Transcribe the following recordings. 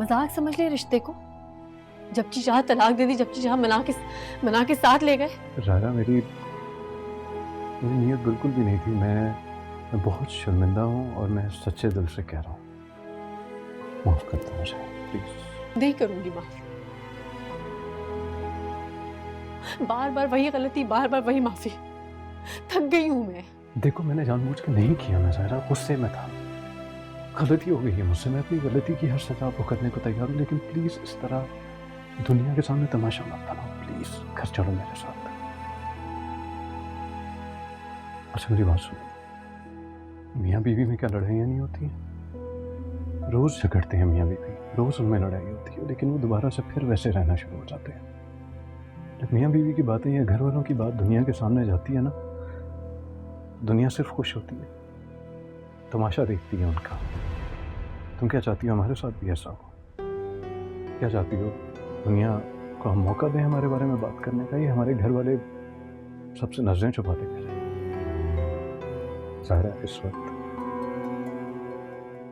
मजाक समझ लिए रिश्ते को। जब जी चाह तलाक दे दी, जब जी चाह मना के साथ ले गए। ज़ाहरा, मेरी नीयत बिल्कुल भी नहीं थी। मैं बहुत शर्मिंदा हूँ और मैं सच्चे दिल से कह रहा हूँ, माफ़ कर दो मुझे प्लीज। नहीं करूंगी माफ। बार बार वही गलती, बार बार वही माफी। थक गई हूं मैं। देखो, मैंने जानबूझ के नहीं किया। मैं ज़ाहरा गुस्से में था, गलती हो गई है मुझसे। मैं अपनी गलती की हर सजा भुगतने को तैयार हूँ, लेकिन प्लीज इस तरह दुनिया के सामने तमाशा मत बनाओ। प्लीज घर चलो मेरे साथ। अच्छा मेरी बात सुनो, मियाँ बीवी में क्या लड़ाइयाँ नहीं होती हैं? रोज झगड़ते हैं मियाँ बीवी, रोज उनमें लड़ाई होती है, लेकिन वो दोबारा से फिर वैसे रहना शुरू हो जाते हैं। जब मियाँ बीवी की बातें या घर वालों की बात दुनिया के सामने जाती है ना, दुनिया सिर्फ खुश होती है, तमाशा देखती है उनका। तुम क्या चाहती हो हमारे साथ भी ऐसा हो? क्या चाहती हो दुनिया को हम मौका दें हमारे बारे में बात करने का, या हमारे घर वाले सबसे नजरें छुपाते करें? ज़ाहरा, इस वक्त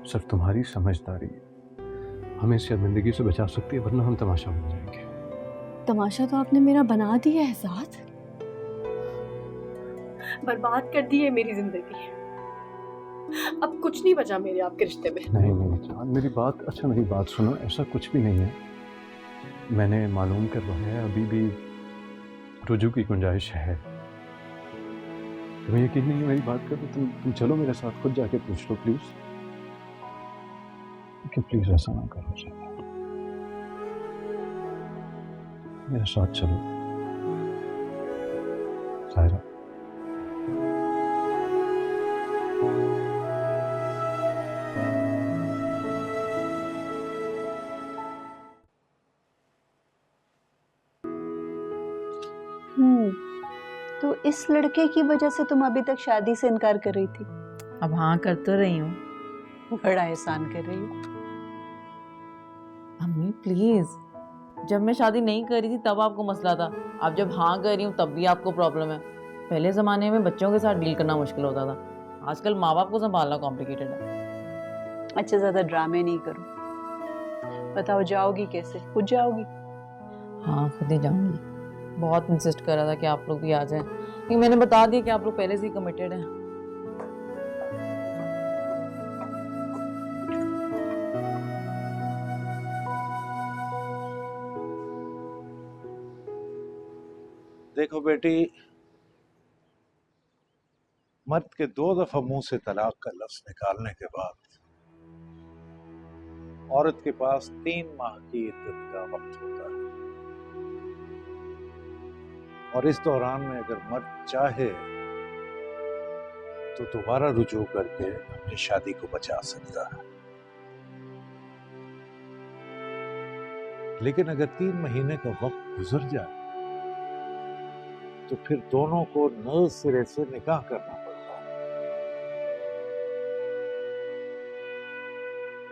सिर्फ तुम्हारी समझदारी हमें शर्मिंदगी से बचा सकती है, वरना हम तमाशा बन जाएंगे। तमाशा तो आपने मेरा बना दिया है साथ। बर्बाद कर दी है मेरी जिंदगी। अब कुछ नहीं बचा मेरे आपके रिश्ते में। नहीं नहीं जान, मेरी बात सुनो। ऐसा कुछ भी नहीं है। मैंने मालूम करवाया है, अभी भी रुजू की गुंजाइश है। तुम्हें यकीन नहीं है मेरी बात का, तो तुम चलो मेरे साथ, खुद जाके पूछ लो प्लीज। लेकिन प्लीज ऐसा ना करो ज़ाहरा, मेरे साथ चलो ज़ाहरा। तो इस लड़के की वजह से तुम अभी तक शादी से इनकार कर रही थी? अब हाँ कर तो रही हूँ। बड़ा एहसान कर रही हो। अम्मी प्लीज, जब मैं शादी नहीं कर रही थी तब आपको मसला था, अब जब हाँ कर रही हूँ तब भी आपको प्रॉब्लम है। पहले ज़माने में बच्चों के साथ डील करना मुश्किल होता था, आजकल माँ बाप को संभालना कॉम्प्लिकेटेड है। अच्छा ज़्यादा ड्रामे नहीं करो। बताओ जाओगी कैसे? खुद जाओगी? हाँ खुद ही जाऊँगी। बहुत इंसिस्ट कर रहा था कि आप लोग भी आ जाएं, लेकिन मैंने बता दिया कि आप लोग पहले से ही कमिटेड हैं। देखो बेटी, मर्द के 2 दफा मुंह से तलाक का लफ्ज निकालने के बाद औरत के पास 3 माह की इद्दत का वक्त होता है, और इस दौरान में अगर मर्द चाहे तो दोबारा रुजू करके अपनी शादी को बचा सकता है। लेकिन अगर 3 महीने का वक्त गुजर जाए तो फिर दोनों को नए सिरे से निकाह करना पड़ता है।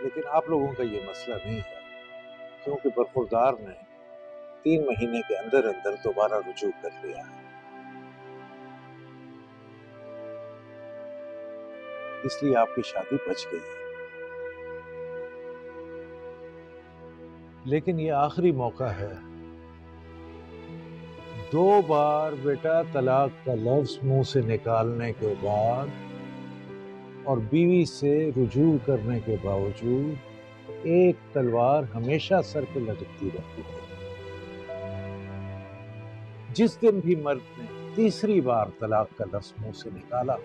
लेकिन आप लोगों का ये मसला नहीं है, क्योंकि बरखुरदार ने 3 महीने के अंदर अंदर दोबारा रुजू कर लिया है, इसलिए आपकी शादी बच गई है। लेकिन ये आखिरी मौका है। 2 बार बेटा तलाक का लफ्ज मुंह से निकालने के बाद और बीवी से रुजू करने के बावजूद एक तलवार हमेशा सर पे लटकती रहती है। जिस दिन भी मर्द ने तीसरी बार तलाक का लफ्ज मुंह से निकाला,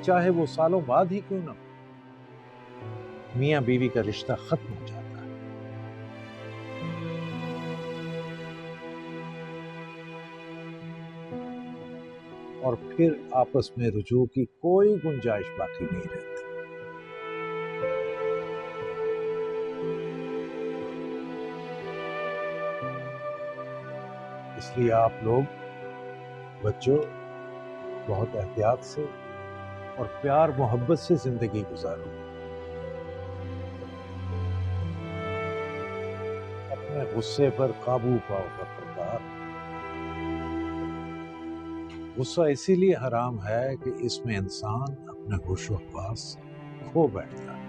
चाहे वो सालों बाद ही क्यों ना हो, मियां बीवी का रिश्ता खत्म हो जाता है। और फिर आपस में रुजू की कोई गुंजाइश बाकी नहीं रहती। इसलिए आप लोग बच्चों बहुत एहतियात से और प्यार मोहब्बत से जिंदगी गुजारो। अपने गुस्से पर काबू पाओ बरखुरदार। गुस्सा इसीलिए हराम है कि इसमें इंसान अपने होशो हवास खो बैठता है।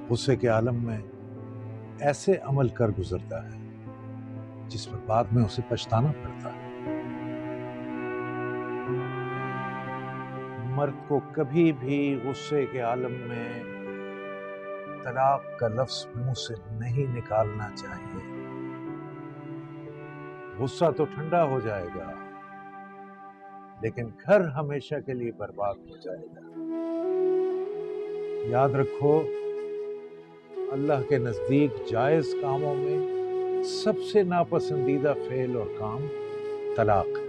गुस्से के आलम में ऐसे अमल कर गुजरता है जिस पर बाद में उसे पछताना पड़ता है। मर्द को कभी भी गुस्से के आलम में तलाक का लफ्ज मुंह से नहीं निकालना चाहिए। गुस्सा तो ठंडा हो जाएगा, लेकिन घर हमेशा के लिए बर्बाद हो जाएगा। याद रखो, अल्लाह के नजदीक जायज कामों में सबसे नापसंदीदा फेल और काम तलाक है।